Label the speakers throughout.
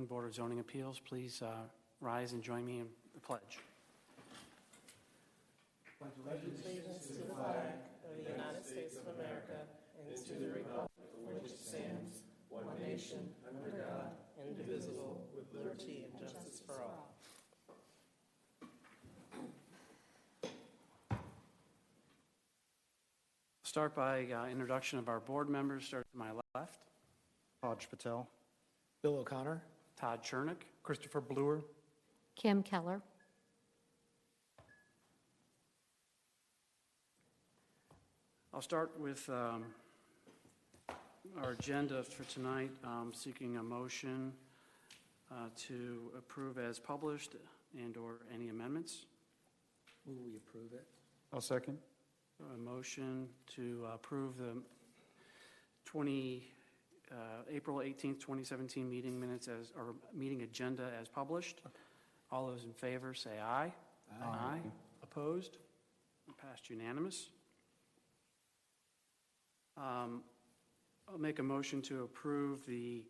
Speaker 1: Board of Zoning Appeals, please rise and join me in the pledge.
Speaker 2: Pledge allegiance to the flag of the United States of America and to the republic for which it stands, one nation, under God, indivisible, with liberty and justice for all.
Speaker 1: Start by introduction of our board members. Start to my left.
Speaker 3: Hodge Patel.
Speaker 4: Bill O'Connor.
Speaker 1: Todd Chernick.
Speaker 4: Christopher Bluer.
Speaker 5: Kim Keller.
Speaker 1: I'll start with our agenda for tonight, seeking a motion to approve as published and or any amendments.
Speaker 4: Will we approve it?
Speaker 3: I'll second.
Speaker 1: A motion to approve the April 18th, 2017 meeting minutes or meeting agenda as published. All those in favor say aye. Aye. Opposed? Passed unanimous. I'll make a motion to approve the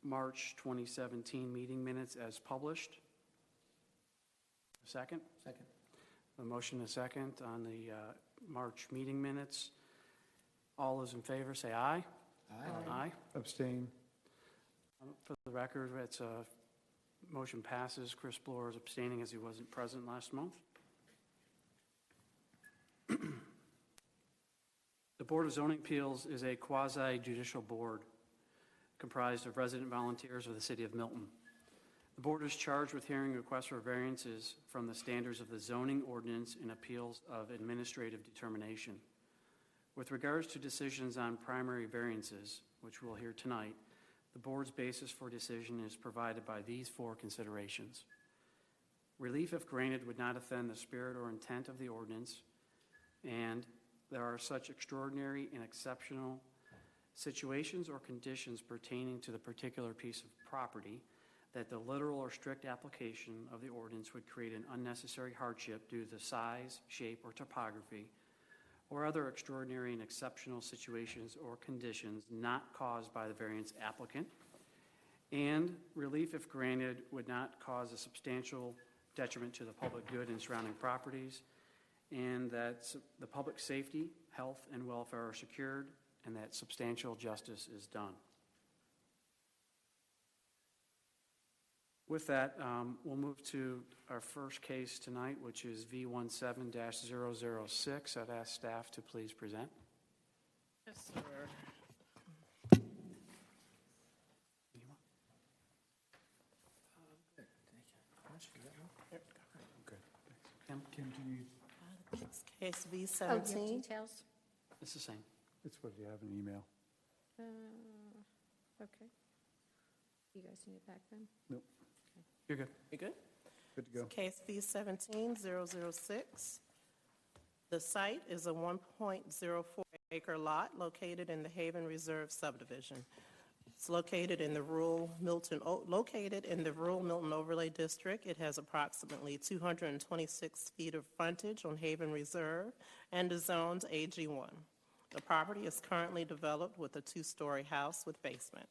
Speaker 1: March 2017 meeting minutes as published. Second?
Speaker 4: Second.
Speaker 1: A motion and a second on the March meeting minutes. All those in favor say aye.
Speaker 4: Aye.
Speaker 1: Aye.
Speaker 3: Abstain.
Speaker 1: For the record, it's a motion passes. Chris Bloor is abstaining as he wasn't present last month. The Board of Zoning Appeals is a quasi-judicial board comprised of resident volunteers of the City of Milton. The board is charged with hearing requests for variances from the standards of the zoning ordinance and appeals of administrative determination. With regards to decisions on primary variances, which we'll hear tonight, the board's basis for decision is provided by these four considerations. Relief, if granted, would not offend the spirit or intent of the ordinance, and there are such extraordinary and exceptional situations or conditions pertaining to the particular piece of property that the literal or strict application of the ordinance would create an unnecessary hardship due to the size, shape, or topography, or other extraordinary and exceptional situations or conditions not caused by the variance applicant. And relief, if granted, would not cause a substantial detriment to the public good and surrounding properties, and that the public safety, health, and welfare are secured, and that substantial justice is done. With that, we'll move to our first case tonight, which is V17-006. I'd ask staff to please present.
Speaker 2: Yes, sir.
Speaker 3: Kim, do you?
Speaker 2: Case
Speaker 5: Oh, you have
Speaker 2: V17.
Speaker 5: details?
Speaker 1: It's the same.
Speaker 3: It's what you have in email.
Speaker 5: Okay. You guys need it back then?
Speaker 3: Nope.
Speaker 1: You're good.
Speaker 2: You good?
Speaker 3: Good to go.
Speaker 2: Case V17-006. The site is a 1.04 acre lot located in the Haven Reserve subdivision. It's located in the rural Milton Overlay District. It has approximately 226 feet of frontage on Haven Reserve and is zoned AG1. The property is currently developed with a 2-story house with basement.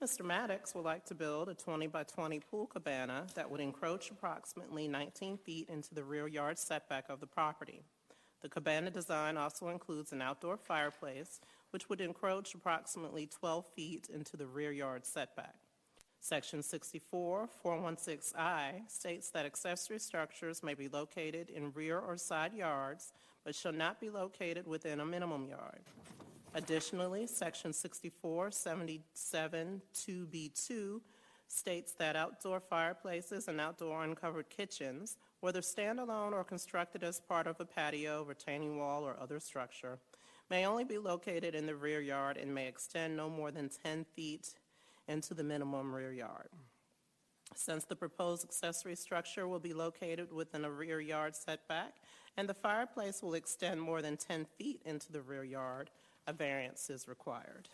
Speaker 2: Mr. Maddox would like to build a 20 by 20 pool cabana that would encroach approximately 19 feet into the rear yard setback of the property. The cabana design also includes an outdoor fireplace, which would encroach approximately 12 feet into the rear yard setback. Section 64-416I states that accessory structures may be located in rear or side yards, but shall not be located within a minimum yard. Additionally, Section 64-77-2B2 states that outdoor fireplaces and outdoor uncovered kitchens, whether standalone or constructed as part of a patio, retaining wall, or other structure, may only be located in the rear yard and may extend no more than 10 feet into the minimum rear yard. Since the proposed accessory structure will be located within a rear yard setback and the fireplace will extend more than 10 feet into the rear yard, a variance is required.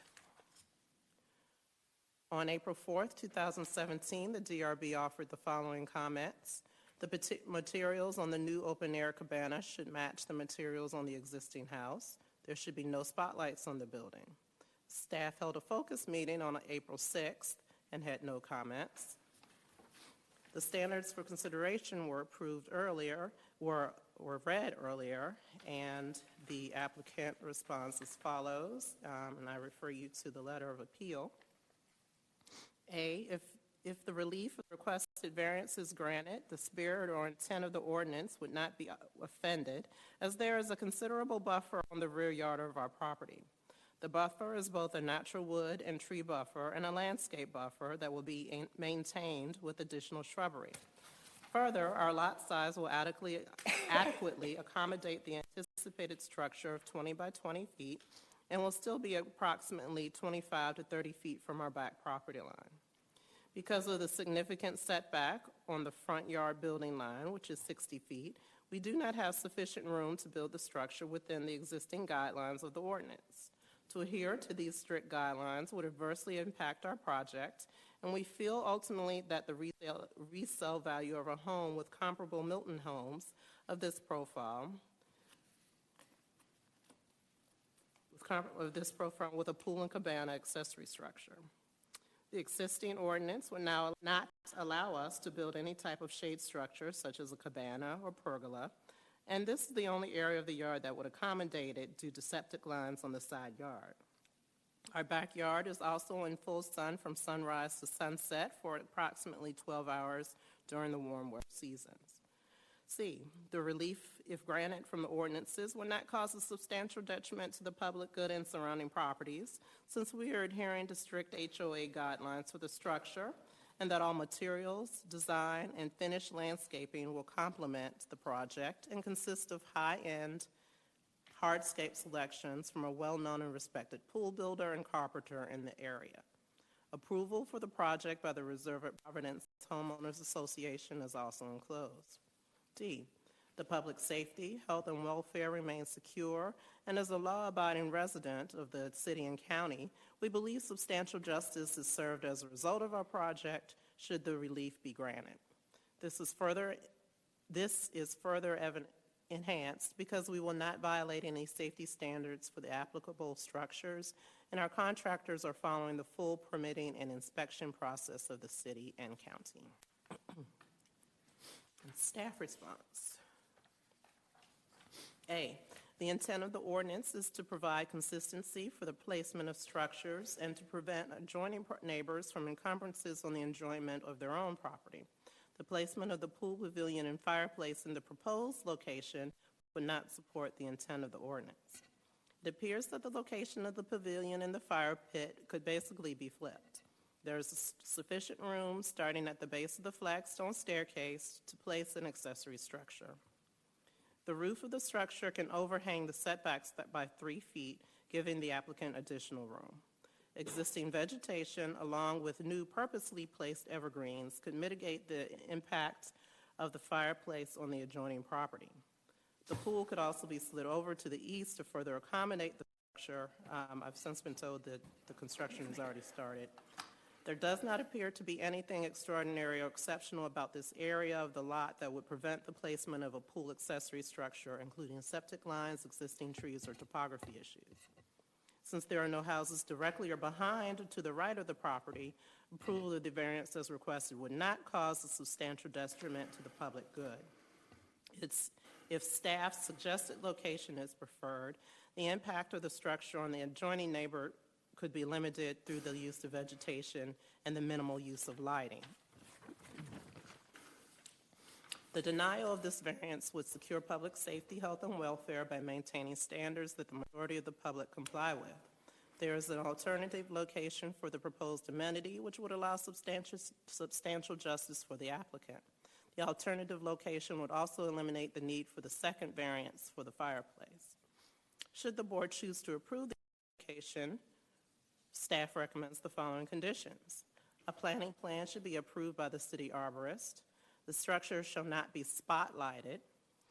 Speaker 2: On April 4th, 2017, the DRB offered the following comments. The materials on the new open-air cabana should match the materials on the existing house. There should be no spotlights on the building. Staff held a focus meeting on April 6th and had no comments. The standards for consideration were approved earlier, were read earlier, and the applicant responds as follows, and I refer you to the letter of appeal. A, if the relief of the requested variance is granted, the spirit or intent of the ordinance would not be offended, as there is a considerable buffer on the rear yard of our property. The buffer is both a natural wood and tree buffer and a landscape buffer that will be maintained with additional shrubbery. Further, our lot size will adequately accommodate the anticipated structure of 20 by 20 feet and will still be approximately 25 to 30 feet from our back property line. Because of the significant setback on the front yard building line, which is 60 feet, we do not have sufficient room to build the structure within the existing guidelines of the ordinance. To adhere to these strict guidelines would adversely impact our project, and we feel ultimately that the resale value of a home with comparable Milton homes of this profile, with a pool and cabana accessory structure. The existing ordinance would now not allow us to build any type of shade structure such as a cabana or pergola, and this is the only area of the yard that would accommodate it due to septic lines on the side yard. Our backyard is also in full sun from sunrise to sunset for approximately 12 hours during the warm weather seasons. C, the relief, if granted from the ordinances, will not cause a substantial detriment to the public good and surrounding properties, since we are adhering to strict HOA guidelines for the structure, and that all materials, design, and finished landscaping will complement the project and consist of high-end hardscape selections from a well-known and respected pool builder and carpenter in the area. Approval for the project by the Reserve at Providence Homeowners Association is also enclosed. D, the public safety, health, and welfare remain secure, and as a law-abiding resident of the city and county, we believe substantial justice is served as a result of our project should the relief be granted. This is further enhanced because we will not violate any safety standards for the applicable structures, and our contractors are following the full permitting and inspection process of the city and county. Staff response. A, the intent of the ordinance is to provide consistency for the placement of structures and to prevent adjoining neighbors from encumbrances on the enjoyment of their own property. The placement of the pool pavilion and fireplace in the proposed location would not support the intent of the ordinance. It appears that the location of the pavilion and the fire pit could basically be flipped. There is sufficient room starting at the base of the flagstone staircase to place an accessory structure. The roof of the structure can overhang the setbacks by 3 feet, giving the applicant additional room. Existing vegetation, along with new purposely placed evergreens, could mitigate the impact of the fireplace on the adjoining property. The pool could also be slid over to the east to further accommodate the structure. I've since been told that the construction has already started. There does not appear to be anything extraordinary or exceptional about this area of the lot that would prevent the placement of a pool accessory structure, including septic lines, existing trees, or topography issues. Since there are no houses directly or behind or to the right of the property, approval of the variance as requested would not cause a substantial detriment to the public good. If staff's suggested location is preferred, the impact of the structure on the adjoining neighbor could be limited through the use of vegetation and the minimal use of lighting. The denial of this variance would secure public safety, health, and welfare by maintaining standards that the majority of the public comply with. There is an alternative location for the proposed amenity, which would allow substantial justice for the applicant. The alternative location would also eliminate the need for the second variance for the fireplace. Should the board choose to approve the location, staff recommends the following conditions. A planning plan should be approved by the city arborist. The structure shall not be spotlighted.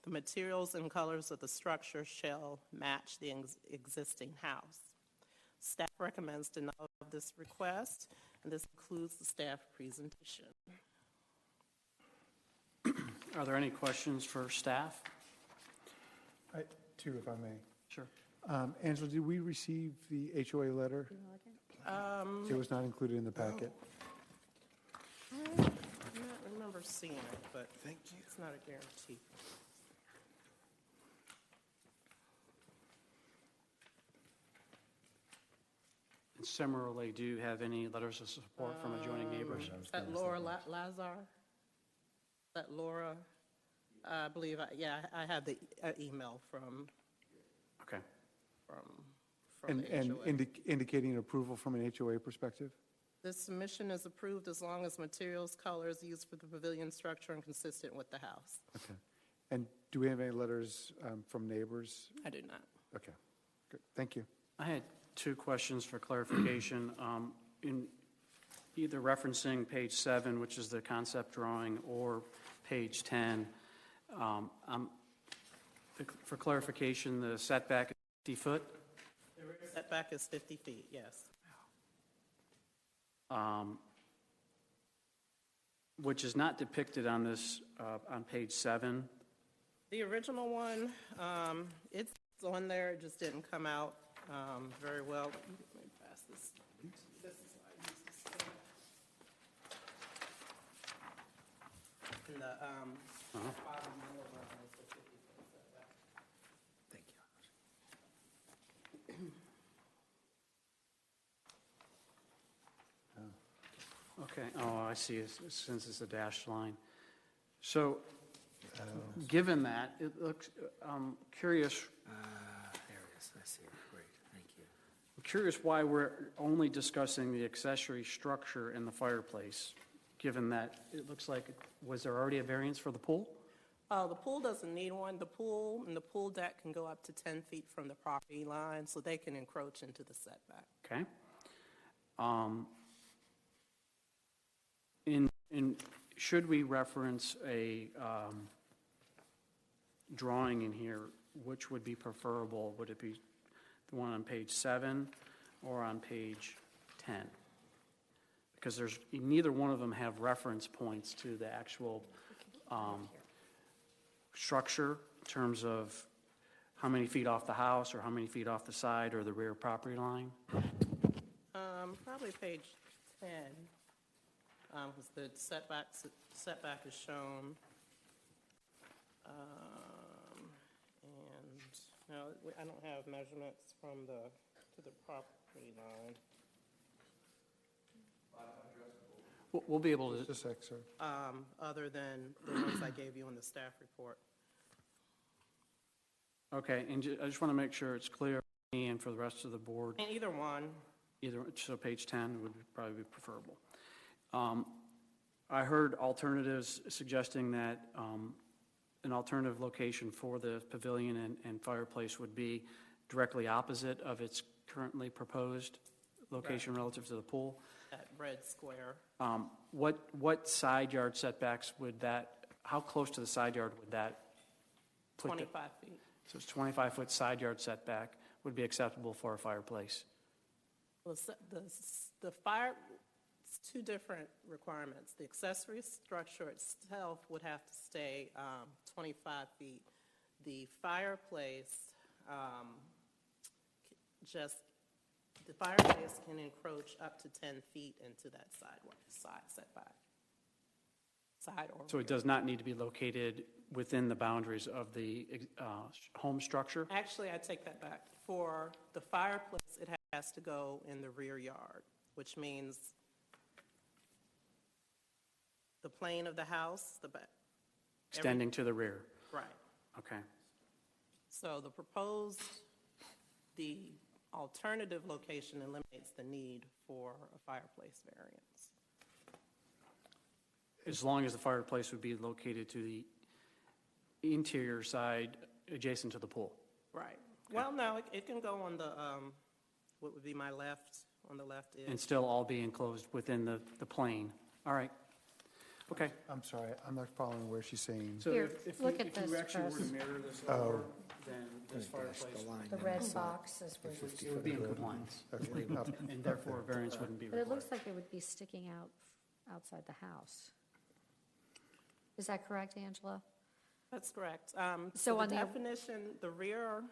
Speaker 2: The materials and colors of the structure shall match the existing house. Staff recommends denial of this request, and this concludes the staff presentation.
Speaker 1: Are there any questions for staff?
Speaker 3: Two, if I may.
Speaker 1: Sure.
Speaker 3: Angela, did we receive the HOA letter? It was not included in the packet.
Speaker 2: remember seeing it, but it's not a guarantee.
Speaker 1: And similarly, do you have any letters of support from adjoining neighbors?
Speaker 2: Is that Laura Lazar? Is that Laura? I believe, I have the email from
Speaker 1: Okay.
Speaker 3: And
Speaker 2: the HOA.
Speaker 3: indicating approval from an HOA perspective?
Speaker 2: This submission is approved as long as materials, colors used for the pavilion structure are consistent with the house.
Speaker 3: Okay. And do we have any letters from neighbors?
Speaker 2: I do not.
Speaker 3: Okay, good, thank you.
Speaker 1: I had two questions for clarification. In either referencing page 7, which is the concept drawing, or page 10, for clarification, the setback is 50 foot,
Speaker 2: Setback is 50 feet, yes.
Speaker 1: which is not depicted on this, on page 7.
Speaker 2: The original one, it's on there, it just didn't come out very well. Let me pass this. This is why I use this thing. In the bottom middle one is the 50-foot setback.
Speaker 4: Thank you.
Speaker 1: Okay, oh, I see, since it's a dashed line. So, given that, it looks, I'm curious,
Speaker 4: There it is, I see it, great, thank you.
Speaker 1: I'm curious why we're only discussing the accessory structure and the fireplace, given that it looks like, was there already a variance for the pool?
Speaker 2: The pool doesn't need one. The pool and the pool deck can go up to 10 feet from the property line, so they can encroach into the setback.
Speaker 1: Okay. Should we reference a drawing in here, which would be preferable? Would it be the one on page 7 or on page 10? Because neither one of them have reference points to the actual structure in terms of how many feet off the house or how many feet off the side or the rear property line.
Speaker 2: Probably page 10, because the setback is shown. And, no, I don't have measurements from to the property line.
Speaker 1: We'll be able to,
Speaker 3: Just a sec, sir.
Speaker 2: Other than the ones I gave you in the staff report.
Speaker 1: okay, and I just want to make sure it's clear for me and for the rest of the board.
Speaker 2: And either one,
Speaker 1: So page 10 would probably be preferable. I heard alternatives suggesting that an alternative location for the pavilion and fireplace would be directly opposite of its currently proposed location relative to the pool.
Speaker 2: that red square.
Speaker 1: What side yard setbacks would that, how close to the side yard would that put?
Speaker 2: 25 feet.
Speaker 1: So it's 25-foot side yard setback would be acceptable for a fireplace.
Speaker 2: Well, the fire, it's two different requirements. The accessory structure itself would have to stay 25 feet. The fireplace, the fireplace can encroach up to 10 feet into that side setback. Side or
Speaker 1: So it does not need to be located within the boundaries of the home structure?
Speaker 2: Actually, I take that back. For the fireplace, it has to go in the rear yard, which means the plane of the house, the back.
Speaker 1: Extending to the rear?
Speaker 2: Right.
Speaker 1: Okay.
Speaker 2: So the alternative location eliminates the need for a fireplace variance.
Speaker 1: As long as the fireplace would be located to the interior side adjacent to the pool?
Speaker 2: Right. Well, no, it can go on the, what would be my left, on the left
Speaker 1: And
Speaker 2: edge.
Speaker 1: still all be enclosed within the plane? All right. Okay.
Speaker 3: I'm sorry, I'm not following where she's saying.
Speaker 1: So
Speaker 5: Here,
Speaker 1: if
Speaker 5: look
Speaker 1: you
Speaker 5: at this,
Speaker 1: actually were to
Speaker 5: Chris.
Speaker 1: mirror this
Speaker 3: Oh.
Speaker 1: over, then this fireplace,
Speaker 5: The red box is where these,
Speaker 1: it would be in compliance,
Speaker 3: Okay, up.
Speaker 1: and therefore a variance wouldn't be
Speaker 5: but it
Speaker 1: required.
Speaker 5: looks like it would be sticking out outside the house. Is that correct, Angela?
Speaker 2: That's correct.
Speaker 5: So
Speaker 2: So
Speaker 5: on
Speaker 2: the
Speaker 5: the-
Speaker 2: definition, the rear,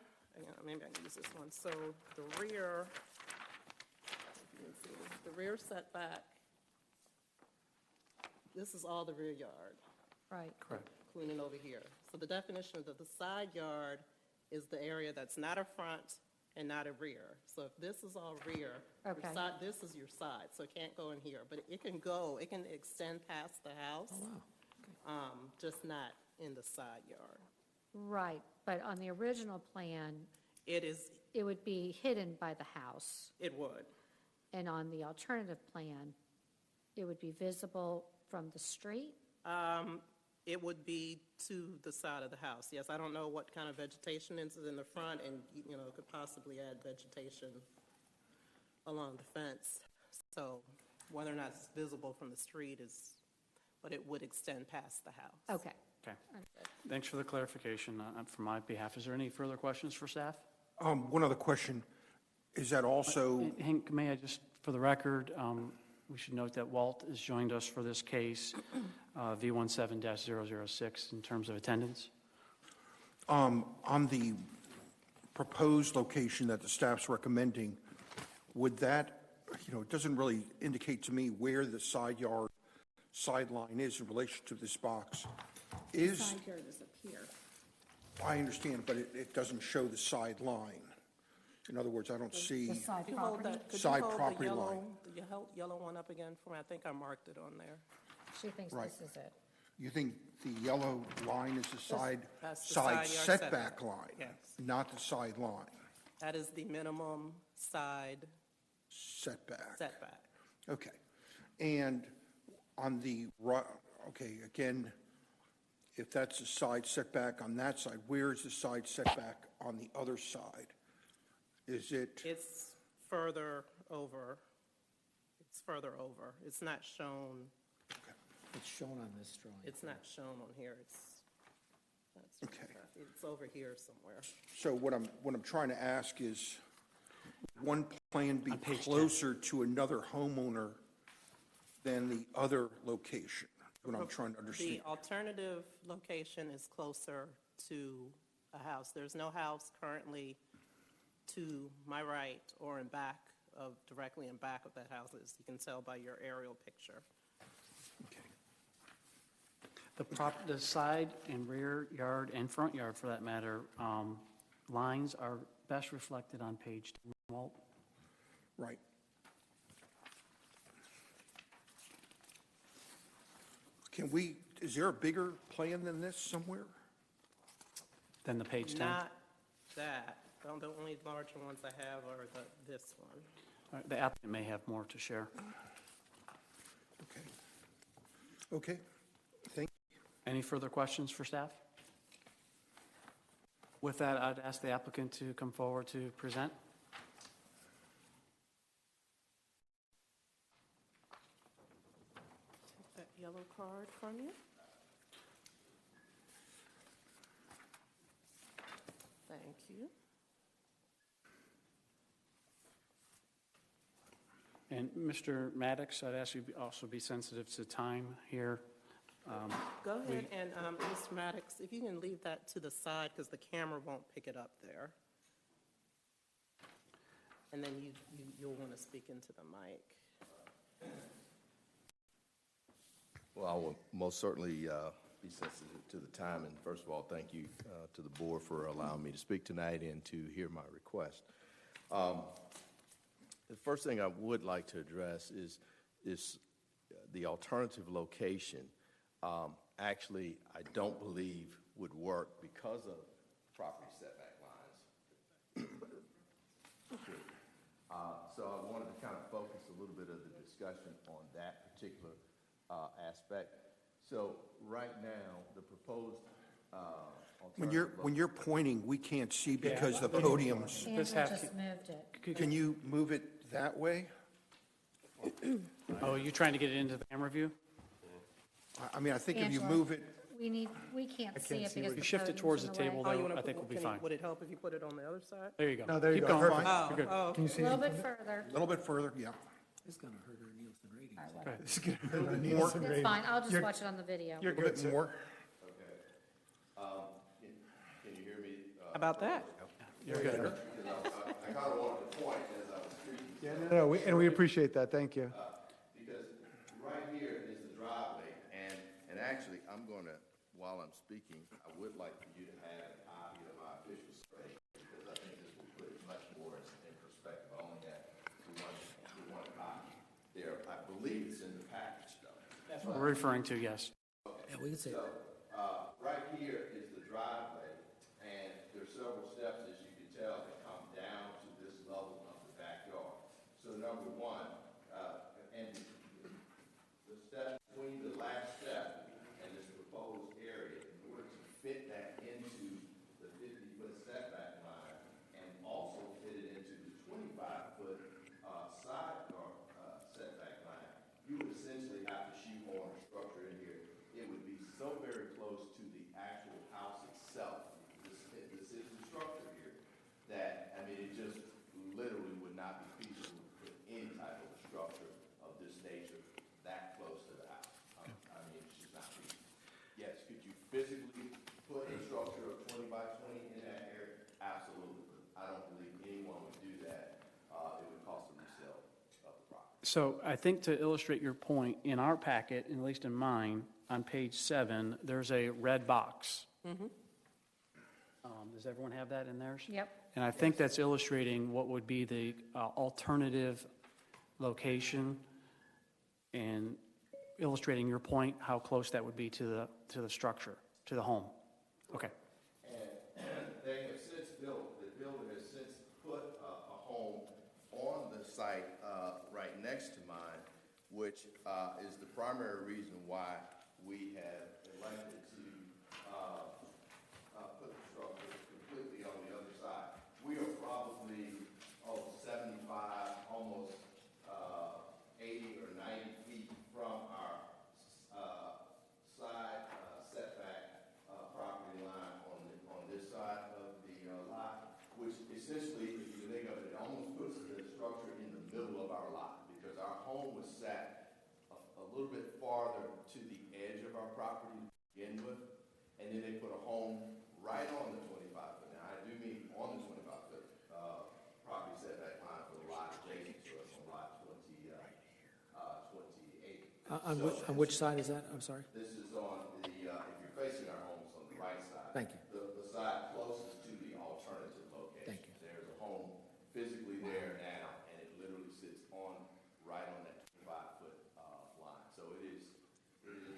Speaker 2: maybe I can use this one. So the rear, let me see, the rear setback, this is all the rear yard,
Speaker 5: Right.
Speaker 1: Correct.
Speaker 2: including over here. So the definition of the side yard is the area that's not a front and not a rear. So if this is all rear, your
Speaker 5: Okay.
Speaker 2: side, this is your side, so it can't go in here. But it can go, it can extend past the house, just not in the side yard.
Speaker 5: Right, but on the original plan,
Speaker 2: It is,
Speaker 5: it would be hidden by the house.
Speaker 2: it would.
Speaker 5: And on the alternative plan, it would be visible from the street?
Speaker 2: It would be to the side of the house, yes. I don't know what kind of vegetation is in the front, and, you know, could possibly add vegetation along the fence. So whether or not it's visible from the street is, but it would extend past the house.
Speaker 5: Okay.
Speaker 1: Okay. Thanks for the clarification from my behalf. Is there any further questions for staff?
Speaker 6: One other question. Is that also,
Speaker 1: Hank, may I just, for the record, we should note that Walt has joined us for this case, V17-006, in terms of attendance.
Speaker 6: on the proposed location that the staff's recommending, would that, you know, it doesn't really indicate to me where the side yard sideline is in relation to this box.
Speaker 5: Side yard is up here.
Speaker 6: I understand, but it doesn't show the side line. In other words, I don't see,
Speaker 5: The side
Speaker 2: Could you hold
Speaker 5: property?
Speaker 2: that, could you
Speaker 6: Side
Speaker 2: hold the
Speaker 6: property
Speaker 2: yellow,
Speaker 6: line.
Speaker 2: the yellow one up again for me? I think I marked it on there.
Speaker 5: She thinks
Speaker 6: Right.
Speaker 5: this is it.
Speaker 6: you think the yellow line is the side,
Speaker 2: That's the
Speaker 6: side
Speaker 2: side yard
Speaker 6: setback
Speaker 2: setback.
Speaker 6: line?
Speaker 2: Yes.
Speaker 6: Not the side line
Speaker 2: That is the minimum side
Speaker 6: setback?
Speaker 2: setback.
Speaker 6: Okay. And on the right, okay, again, if that's the side setback on that side, where is the side setback on the other side? Is it,
Speaker 2: It's further over. It's further over. It's not shown,
Speaker 4: It's shown on this drawing.
Speaker 2: it's not shown on here. That's
Speaker 6: Okay.
Speaker 2: It's over here somewhere.
Speaker 6: so what I'm trying to ask is, one plan be
Speaker 1: On page 10.
Speaker 6: closer to another homeowner than the other location? What I'm trying to understand.
Speaker 2: The alternative location is closer to a house. There's no house currently to my right or in back of, directly in back of that house, as you can tell by your aerial picture.
Speaker 6: Okay.
Speaker 1: The side and rear yard and front yard, for that matter, lines are best reflected on page 10, Walt.
Speaker 6: Right. Can we, is there a bigger plan than this somewhere?
Speaker 1: Then the page 10.
Speaker 2: Not that. The only larger ones I have are this one.
Speaker 1: All right, the applicant may have more to share.
Speaker 6: Okay. Okay, thank
Speaker 1: Any further questions for staff? With that, I'd ask the applicant to come forward to present.
Speaker 2: Take that yellow card from you. Thank you.
Speaker 1: And Mr. Maddox, I'd ask you to also be sensitive to time here.
Speaker 2: Go ahead, and Mr. Maddox, if you can leave that to the side, because the camera won't pick it up there. And then you'll want to speak into the mic.
Speaker 7: Well, I will most certainly be sensitive to the time, and first of all, thank you to the board for allowing me to speak tonight and to hear my request. The first thing I would like to address is the alternative location. Actually, I don't believe would work because of property setback lines. So I wanted to kind of focus a little bit of the discussion on that particular aspect. So right now, the proposed
Speaker 6: When you're pointing, we can't see because the podium's,
Speaker 5: Andrew
Speaker 1: half-
Speaker 5: just moved it.
Speaker 6: can you move it that way?
Speaker 1: Oh, are you trying to get it into the camera view?
Speaker 6: I mean, I think if you
Speaker 5: Angela,
Speaker 6: move it,
Speaker 5: we can't see it because
Speaker 1: If
Speaker 5: the
Speaker 1: you shift it
Speaker 5: podium's
Speaker 1: towards
Speaker 5: in
Speaker 1: the
Speaker 5: way.
Speaker 1: table,
Speaker 2: Oh, you
Speaker 1: though,
Speaker 2: wanna
Speaker 1: I think we'll be
Speaker 2: can
Speaker 1: fine.
Speaker 2: Would it help if you put it on the other side?
Speaker 1: There you go.
Speaker 3: No, there you
Speaker 1: Keep
Speaker 3: go.
Speaker 1: going.
Speaker 3: Perfect.
Speaker 2: Oh,
Speaker 1: You're good.
Speaker 2: oh,
Speaker 3: Can you see
Speaker 5: A little
Speaker 3: it?
Speaker 5: bit further.
Speaker 6: a little bit further, yeah.
Speaker 4: It's going to hurt our Nielsen ratings.
Speaker 5: All right,
Speaker 1: Go ahead.
Speaker 3: It's good. Nielsen
Speaker 5: It's
Speaker 3: rating.
Speaker 5: fine, I'll just
Speaker 3: You're-
Speaker 5: watch it on the video.
Speaker 6: A little bit more.
Speaker 7: Can you hear me?
Speaker 2: how about that?
Speaker 1: You're good.
Speaker 7: I kind of wanted to point as I was speaking.
Speaker 3: Yeah, no, and we appreciate that, thank you.
Speaker 7: Because right here is the driveway, actually, I'm going to, while I'm speaking, I would like for you to have a copy of my official survey, because I think this will put it much more in perspective. I only have one copy there. I believe it's in the package, though.
Speaker 1: That's what we're referring to, yes.
Speaker 4: Yeah, we can say,
Speaker 7: So, right here is the driveway, and there's several steps, as you can tell, that come down to this level of the backyard. So number one, and the step between the last step and this proposed area, in order to fit that into the 50-foot setback line and also fit it into the 25-foot side yard setback line, you would essentially have to shoehorn a structure in here. It would be so very close to the actual house itself, this is the structure here, that, I mean, it just literally would not be feasible to put any type of structure of this nature that close to the house. I mean, it's just not feasible. Yes, could you physically put a structure of 20 by 20 in that area? Absolutely. I don't believe anyone would do that. It would cost a resale of the property.
Speaker 1: So I think to illustrate your point, in our packet, at least in mine, on page 7, there's a red box. Does everyone have that in theirs?
Speaker 5: Yep.
Speaker 1: And I think that's illustrating what would be the alternative location and illustrating your point, how close that would be to the structure, to the home. Okay.
Speaker 7: And they have since built, the builder has since put a home on the site right next to mine, which is the primary reason why we have elected to put the structure completely on the other side. We are probably, 75, almost 80 or 90 feet from our side setback property line on this side of the lot, which essentially, if you think of it, it almost puts the structure in the middle of our lot, because our home was set a little bit farther to the edge of our property to begin with, and then they put a home right on the 25-foot. Now, I do mean on the 25-foot property setback line for the lot adjacent to us on lot 28.
Speaker 4: on which side is that? I'm sorry.
Speaker 7: This is on the, if you're facing our homes on the right side.
Speaker 4: Thank you.
Speaker 7: The side closest to the alternative location.
Speaker 4: Thank you.
Speaker 7: There's a home physically there now, and it literally sits right on that 25-foot line. So it is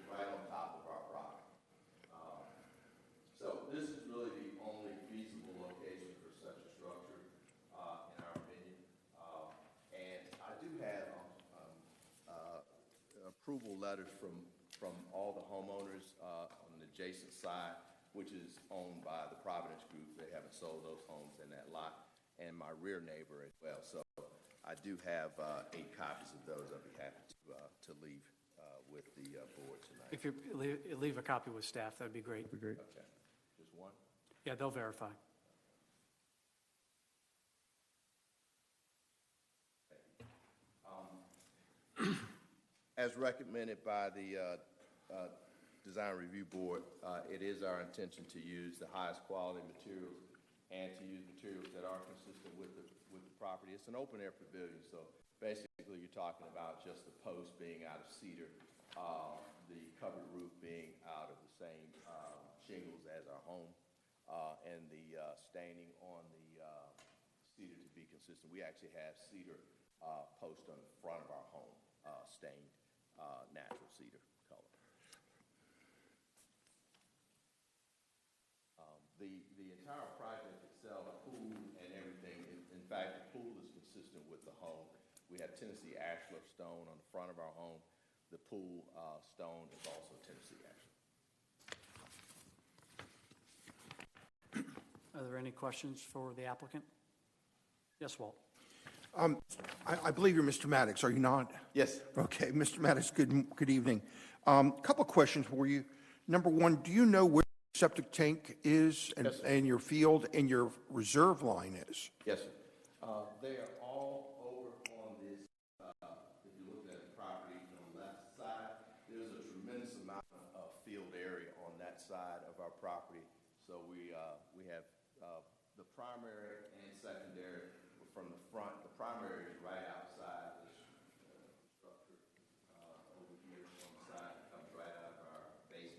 Speaker 7: right on top of our property. So this is really the only feasible location for such a structure, in our opinion. And I do have approval letters from all the homeowners on the adjacent side, which is owned by the Providence Group. They haven't sold those homes in that lot, and my rear neighbor as well. So I do have 8 copies of those. I'd be happy to leave with the board tonight.
Speaker 1: If you leave a copy with staff, that'd be great.
Speaker 3: Great.
Speaker 7: Okay, just one?
Speaker 1: Yeah, they'll verify.
Speaker 7: As recommended by the Design Review Board, it is our intention to use the highest quality materials and to use materials that are consistent with the property. It's an open-air pavilion, so basically you're talking about just the post being out of cedar, the covered roof being out of the same shingles as our home, and the staining on the cedar to be consistent. We actually have cedar post on the front of our home, stained natural cedar color. The entire project itself, pool and everything, in fact, the pool is consistent with the home. We have Tennessee ashlar stone on the front of our home. The pool stone is also Tennessee ashlar.
Speaker 1: Are there any questions for the applicant? Yes, Walt.
Speaker 6: I believe you're Mr. Maddox, are you not?
Speaker 7: Yes.
Speaker 6: Okay, Mr. Maddox, good evening. Couple of questions for you. Number one, do you know where the septic tank is
Speaker 7: Yes, sir.
Speaker 6: and your field and your reserve line is?
Speaker 7: Yes, sir. They are all over on this, if you look at the property on the left side, there's a tremendous amount of field area on that side of our property. So we have the primary and secondary from the front. The primary is right outside this structure over here on the side. It comes right out of our basement.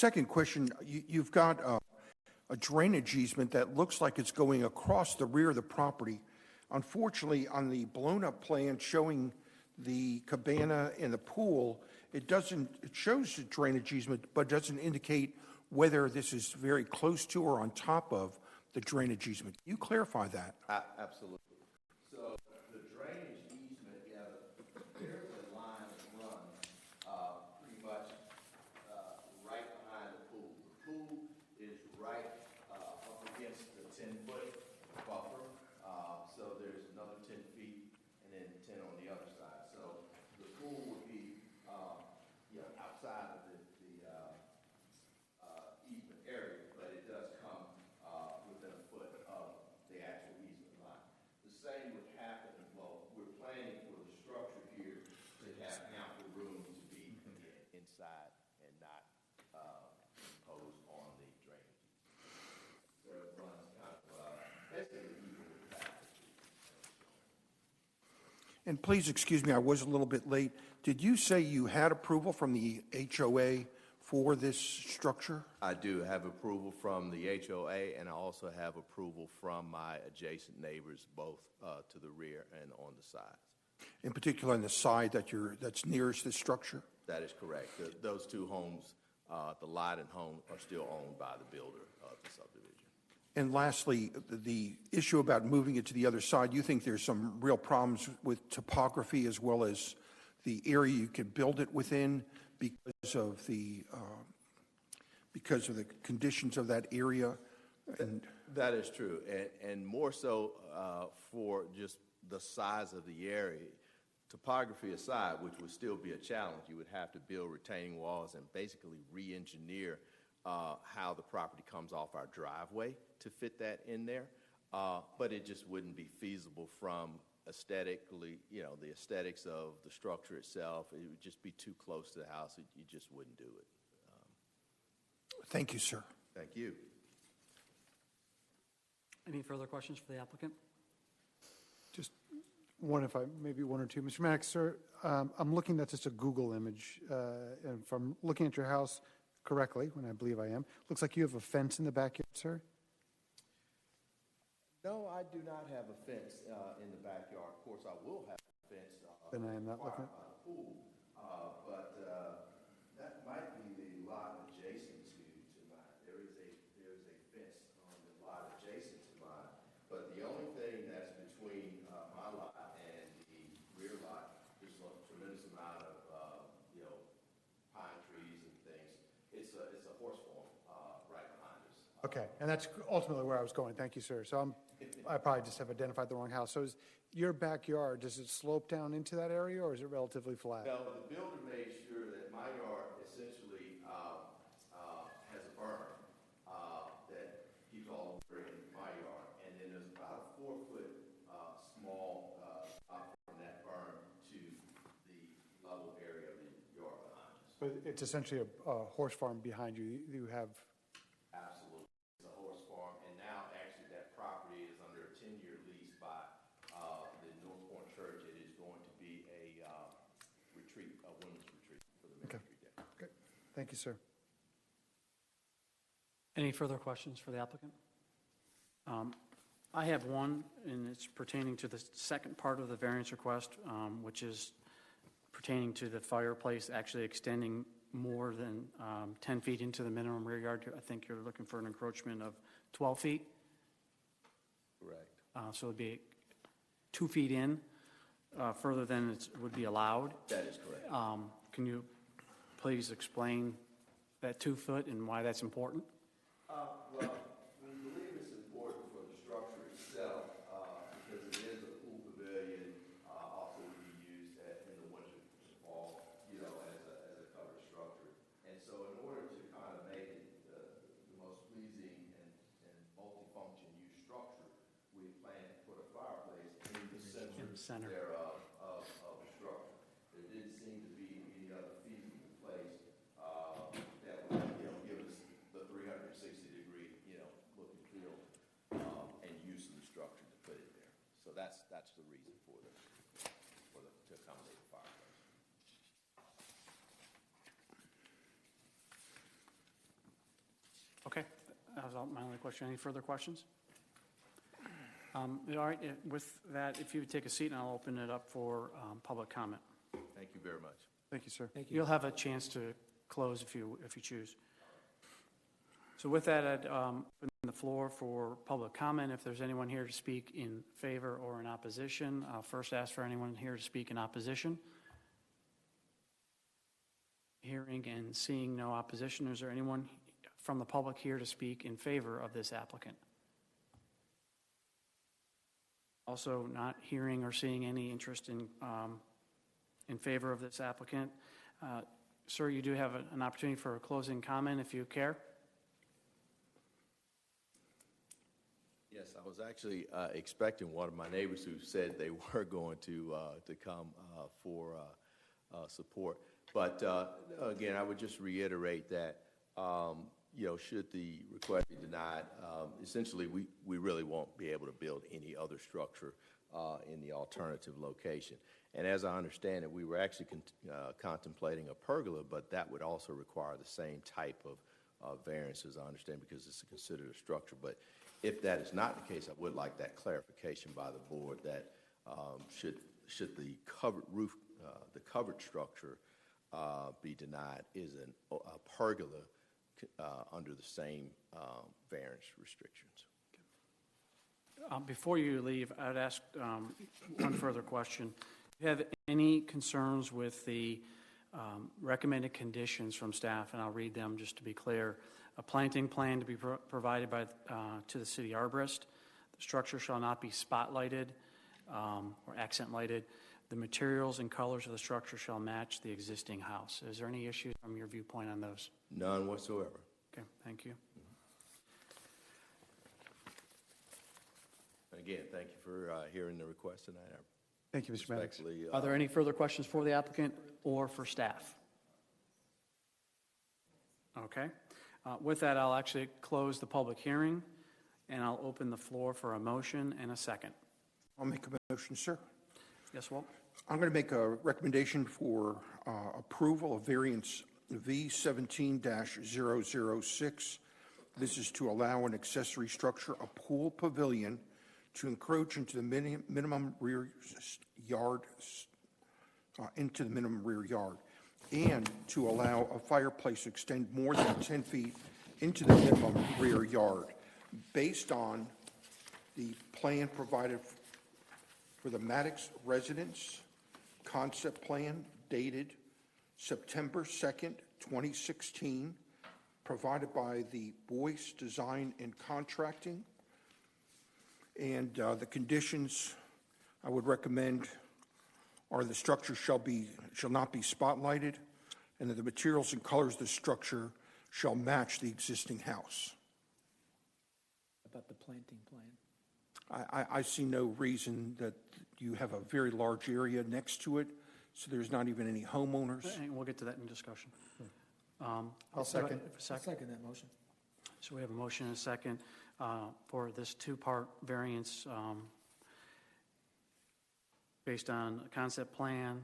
Speaker 6: Second question, you've got a drainage easement that looks like it's going across the rear of the property. Unfortunately, on the blown-up plan showing the cabana and the pool, it shows the drainage easement, but doesn't indicate whether this is very close to or on top of the drainage easement. Can you clarify that?
Speaker 7: Absolutely. So the drainage easement, there's a line that runs pretty much right behind the pool. The pool is right up against the 10-foot buffer. So there's another 10 feet and then 10 on the other side. So the pool would be outside of the easement area, but it does come within a foot of the actual easement line. The same would happen, well, we're planning for the structure here to have ample room to be inside and not imposed on the drainage. So it runs kind of basically even with that.
Speaker 6: And please excuse me, I was a little bit late. Did you say you had approval from the HOA for this structure?
Speaker 7: I do have approval from the HOA, and I also have approval from my adjacent neighbors, both to the rear and on the sides.
Speaker 6: In particular, on the side that's nearest the structure?
Speaker 7: That is correct. Those two homes, the lot and home, are still owned by the builder of the subdivision.
Speaker 6: And lastly, the issue about moving it to the other side, you think there's some real problems with topography as well as the area you could build it within because of the conditions of that area? And
Speaker 7: that is true, and more so for just the size of the area. Topography aside, which would still be a challenge, you would have to build retaining walls and basically re-engineer how the property comes off our driveway to fit that in there. But it just wouldn't be feasible from aesthetically, the aesthetics of the structure itself. It would just be too close to the house. You just wouldn't do it.
Speaker 6: thank you, sir.
Speaker 7: Thank you.
Speaker 1: Any further questions for the applicant?
Speaker 3: Just one, maybe one or two. Mr. Maddox, sir, I'm looking at just a Google image, and if I'm looking at your house correctly, when I believe I am, looks like you have a fence in the backyard, sir?
Speaker 7: No, I do not have a fence in the backyard. Of course, I will have a fence
Speaker 3: Then I am not looking.
Speaker 7: by the pool, but that might be the lot adjacent to mine. There is a fence on the lot adjacent to mine, but the only thing that's between my lot and the rear lot is a tremendous amount of pine trees and things. It's a horse farm right behind us.
Speaker 3: Okay, and that's ultimately where I was going. Thank you, sir. So I probably just have identified the wrong house. So is your backyard, does it slope down into that area, or is it relatively flat?
Speaker 7: No, the builder made sure that my yard essentially has a berm that keeps all the water in my yard, and then there's about a 4-foot small up from that berm to the level area of the yard behind us.
Speaker 3: But it's essentially a horse farm behind you. You have,
Speaker 7: Absolutely, it's a horse farm, and now actually that property is under a 10-year lease by the North Point Church. It is going to be a retreat, a women's retreat for the ministry there.
Speaker 3: okay. Thank you, sir.
Speaker 1: Any further questions for the applicant? I have one, and it's pertaining to the second part of the variance request, which is pertaining to the fireplace actually extending more than 10 feet into the minimum rear yard. I think you're looking for an encroachment of 12 feet.
Speaker 7: Correct.
Speaker 1: So it would be 2 feet in, further than it would be allowed.
Speaker 7: That is correct.
Speaker 1: Can you please explain that 2 foot and why that's important?
Speaker 7: Well, we believe it's important for the structure itself because it is a pool pavilion, also to be used in the winter and fall, as a covered structure. And so in order to kind of make it the most pleasing and multifunction use structure, we plan to put a fireplace in the center thereof of the structure. There didn't seem to be any other feasible place that would, give us the 360-degree, look and feel and use of the structure to put it there. So that's the reason to accommodate the fireplace.
Speaker 1: That was my only question. Any further questions? All right, with that, if you would take a seat, and I'll open it up for public comment.
Speaker 7: Thank you very much.
Speaker 3: Thank you, sir.
Speaker 4: Thank you.
Speaker 1: You'll have a chance to close if you choose. So with that, I'd open the floor for public comment. If there's anyone here to speak in favor or in opposition, I'll first ask for anyone here to speak in opposition. Hearing and seeing no opposition, is there anyone from the public here to speak in favor of this applicant? Also, not hearing or seeing any interest in favor of this applicant. Sir, you do have an opportunity for a closing comment if you care.
Speaker 7: Yes, I was actually expecting one of my neighbors who said they were going to come for support. But again, I would just reiterate that, should the request be denied, essentially we really won't be able to build any other structure in the alternative location. And as I understand it, we were actually contemplating a pergola, but that would also require the same type of variance, as I understand, because it's considered a structure. But if that is not the case, I would like that clarification by the board that should the covered roof, the covered structure be denied, is a pergola under the same variance restrictions.
Speaker 1: Before you leave, I'd ask one further question. Do you have any concerns with the recommended conditions from staff? And I'll read them just to be clear. A planting plan to be provided to the city arborist. The structure shall not be spotlighted or accent lighted. The materials and colors of the structure shall match the existing house. Is there any issue from your viewpoint on those?
Speaker 7: None whatsoever.
Speaker 1: Okay, thank you.
Speaker 7: Again, thank you for hearing the request tonight.
Speaker 3: Thank you, Mr. Maddox.
Speaker 7: Respectfully,
Speaker 1: Are there any further questions for the applicant or for staff? Okay. With that, I'll actually close the public hearing, and I'll open the floor for a motion and a second.
Speaker 6: I'll make a motion, sir.
Speaker 1: Yes, Walt?
Speaker 6: I'm going to make a recommendation for approval of variance V17-006. This is to allow an accessory structure, a pool pavilion, to encroach into the minimum rear yard, and to allow a fireplace to extend more than 10 feet into the minimum rear yard, based on the plan provided for the Maddox residence concept plan dated September 2nd, 2016, provided by the Boyce Design and Contracting. And the conditions I would recommend are the structure shall not be spotlighted, and that the materials and colors of the structure shall match the existing house.
Speaker 4: About the planting plan.
Speaker 6: I see no reason that you have a very large area next to it, so there's not even any homeowners.
Speaker 1: And we'll get to that in discussion.
Speaker 3: I'll second.
Speaker 4: I'll second that motion.
Speaker 1: So we have a motion and a second for this two-part variance based on a concept plan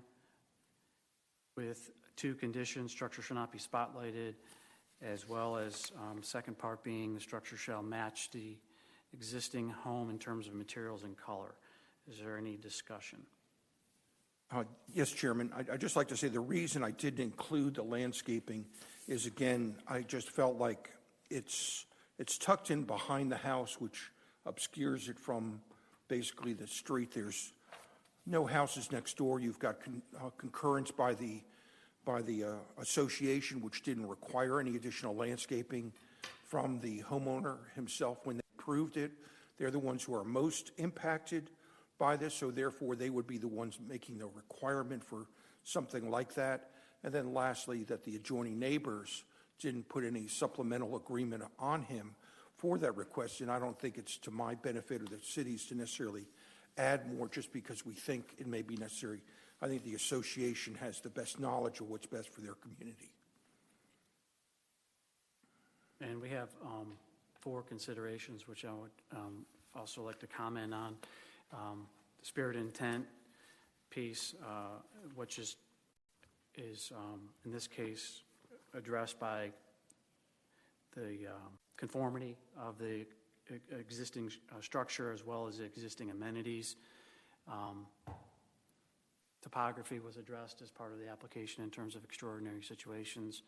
Speaker 1: with two conditions: structure shall not be spotlighted, as well as second part being the structure shall match the existing home in terms of materials and color. Is there any discussion?
Speaker 6: Yes, Chairman. I'd just like to say the reason I didn't include the landscaping is, again, I just felt like it's tucked in behind the house, which obscures it from basically the street. There's no houses next door. You've got concurrence by the association, which didn't require any additional landscaping from the homeowner himself when they approved it. They're the ones who are most impacted by this, so therefore they would be the ones making the requirement for something like that. And then lastly, that the adjoining neighbors didn't put any supplemental agreement on him for that request, and I don't think it's to my benefit or the city's to necessarily add more just because we think it may be necessary. I think the association has the best knowledge of what's best for their community.
Speaker 1: And we have 4 considerations, which I would also like to comment on. The spirit and intent piece, which is in this case addressed by the conformity of the existing structure as well as the existing amenities. Topography was addressed as part of the application in terms of extraordinary situations.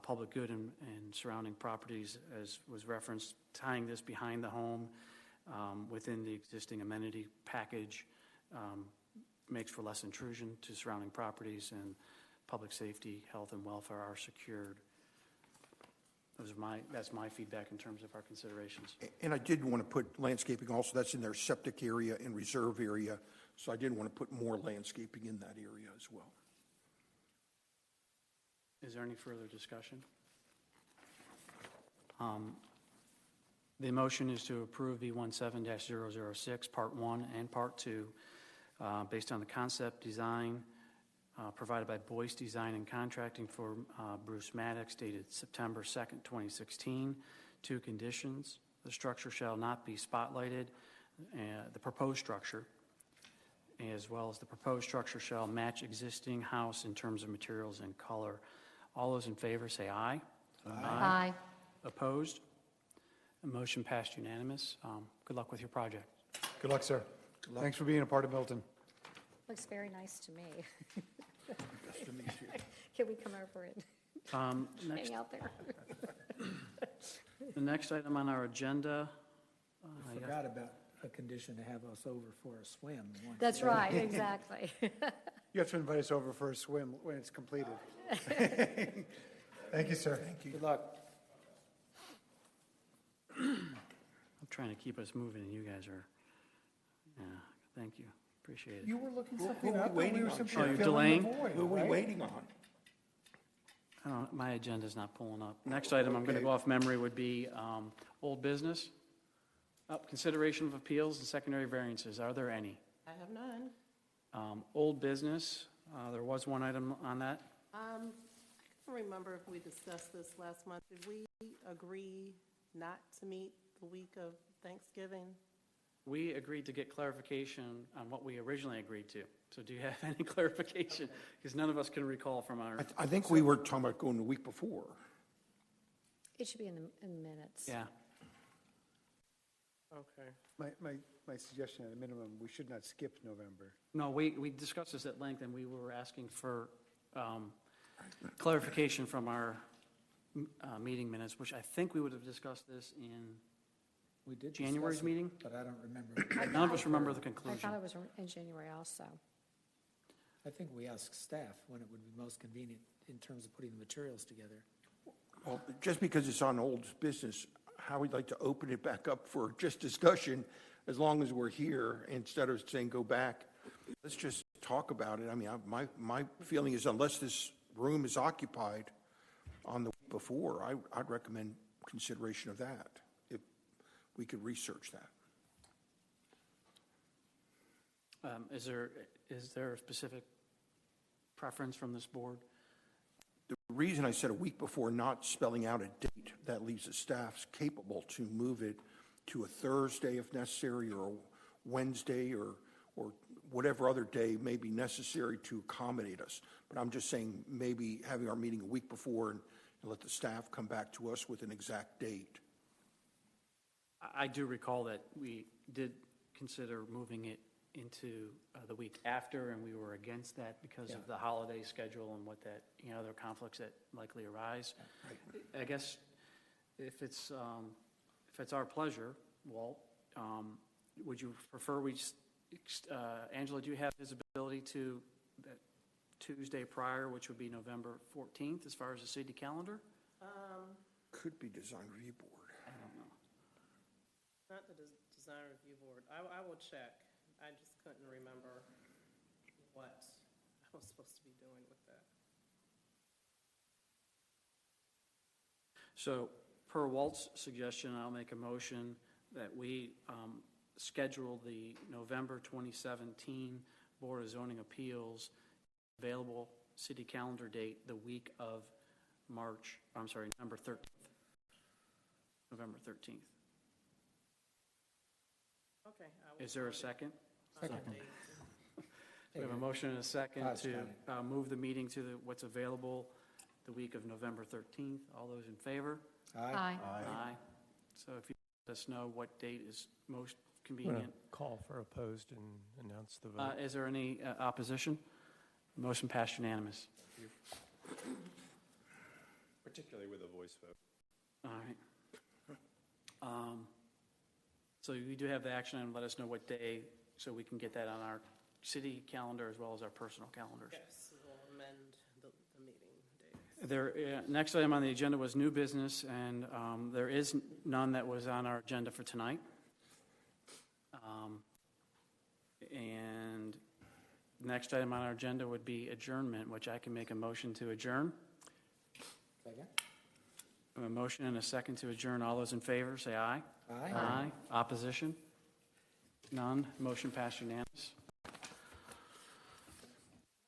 Speaker 1: Public good and surrounding properties, as was referenced, tying this behind the home within the existing amenity package makes for less intrusion to surrounding properties, and public safety, health, and welfare are secured. That's my feedback in terms of our considerations.
Speaker 6: And I did want to put landscaping also, that's in their septic area and reserve area, so I did want to put more landscaping in that area as well.
Speaker 1: Is there any further discussion? The motion is to approve V17-006, Part 1 and Part 2, based on the concept design provided by Boyce Design and Contracting for Bruce Maddox, dated September 2nd, 2016. 2 conditions. The structure shall not be spotlighted, the proposed structure, as well as the proposed structure shall match existing house in terms of materials and color. All those in favor say aye.
Speaker 5: Aye.
Speaker 1: Opposed? The motion passed unanimous. Good luck with your project.
Speaker 3: Good luck, sir. Thanks for being a part of Milton.
Speaker 5: Looks very nice to me.
Speaker 6: Nice to meet you.
Speaker 5: Can we come over and
Speaker 1: Next,
Speaker 5: hang out there?
Speaker 1: the next item on our agenda.
Speaker 4: I forgot about a condition to have us over for a swim once.
Speaker 5: That's right, exactly.
Speaker 3: You have to invite us over for a swim when it's completed. Thank you, sir. Thank you.
Speaker 4: Good luck.
Speaker 1: I'm trying to keep us moving, and you guys are, yeah, thank you. Appreciate it.
Speaker 3: You were looking
Speaker 6: Who
Speaker 3: something
Speaker 6: are we
Speaker 3: up, and
Speaker 6: waiting
Speaker 3: we were
Speaker 6: on?
Speaker 3: simply
Speaker 1: Oh, you're
Speaker 3: filling the
Speaker 1: delaying?
Speaker 3: void,
Speaker 6: Who are we
Speaker 3: right?
Speaker 6: waiting on?
Speaker 1: I don't, my agenda's not pulling up. Next item, I'm going to go off memory, would be old business. Consideration of appeals and secondary variances. Are there any?
Speaker 2: I have none.
Speaker 1: Old business, there was one item on that.
Speaker 2: I can't remember if we discussed this last month. Did we agree not to meet the week of Thanksgiving?
Speaker 1: We agreed to get clarification on what we originally agreed to. So do you have any clarification? Because none of us can recall from our,
Speaker 6: I think we were talking about going the week before.
Speaker 5: It should be in the minutes.
Speaker 1: yeah.
Speaker 2: Okay.
Speaker 3: My suggestion at a minimum, we should not skip November.
Speaker 1: No, we discussed this at length, and we were asking for clarification from our meeting minutes, which I think we would have discussed this in
Speaker 4: We did
Speaker 1: January's
Speaker 4: discuss it,
Speaker 1: meeting.
Speaker 4: but I don't remember.
Speaker 1: None of us remember the
Speaker 5: I
Speaker 1: conclusion.
Speaker 5: thought it was in January also.
Speaker 4: I think we asked staff when it would be most convenient in terms of putting the materials together.
Speaker 6: Well, just because it's on old business, how we'd like to open it back up for just discussion, as long as we're here, instead of saying go back. Let's just talk about it. I mean, my feeling is unless this room is occupied on the week before, I'd recommend consideration of that, if we could research that.
Speaker 1: Is there a specific preference from this board?
Speaker 6: The reason I said a week before, not spelling out a date, that leaves the staff capable to move it to a Thursday if necessary, or a Wednesday, or whatever other day may be necessary to accommodate us. But I'm just saying maybe having our meeting a week before and let the staff come back to us with an exact date.
Speaker 1: I do recall that we did consider moving it into the week after, and we were against that because of the holiday schedule and what that, other conflicts that likely arise. I guess if it's our pleasure, Walt, would you prefer Angela, do you have visibility to that Tuesday prior, which would be November 14th, as far as the city calendar?
Speaker 6: Could be design review board.
Speaker 1: I don't know.
Speaker 2: Not the design review board. I will check. I just couldn't remember what I was supposed to be doing with that.
Speaker 1: So per Walt's suggestion, I'll make a motion that we schedule the November 2017 Board of Zoning Appeals available city calendar date the week of November 13th. November 13th.
Speaker 2: Okay. I will
Speaker 1: Is there a
Speaker 2: find it.
Speaker 1: second?
Speaker 4: Second.
Speaker 1: We have a motion and a second
Speaker 4: Todd's
Speaker 1: to
Speaker 4: got
Speaker 1: move the meeting to what's available the week of November 13th. All those in favor?
Speaker 5: Aye.
Speaker 1: Aye. So if you let us know what date is most
Speaker 8: I'm going to
Speaker 1: convenient.
Speaker 8: call for opposed and announce the vote.
Speaker 1: Is there any opposition? Motion passed unanimous.
Speaker 9: Particularly with a voice vote.
Speaker 1: All right. So we do have the action item. Let us know what day so we can get that on our city calendar as well as our personal calendars.
Speaker 2: Yes, we'll amend the meeting date.
Speaker 1: Next item on the agenda was new business, and there is none that was on our agenda for tonight. And next item on our agenda would be adjournment, which I can make a motion to adjourn.
Speaker 4: Second?
Speaker 1: A motion and a second to adjourn. All those in favor, say aye.
Speaker 4: Aye.
Speaker 1: Aye. Opposition? None. Motion passed unanimous.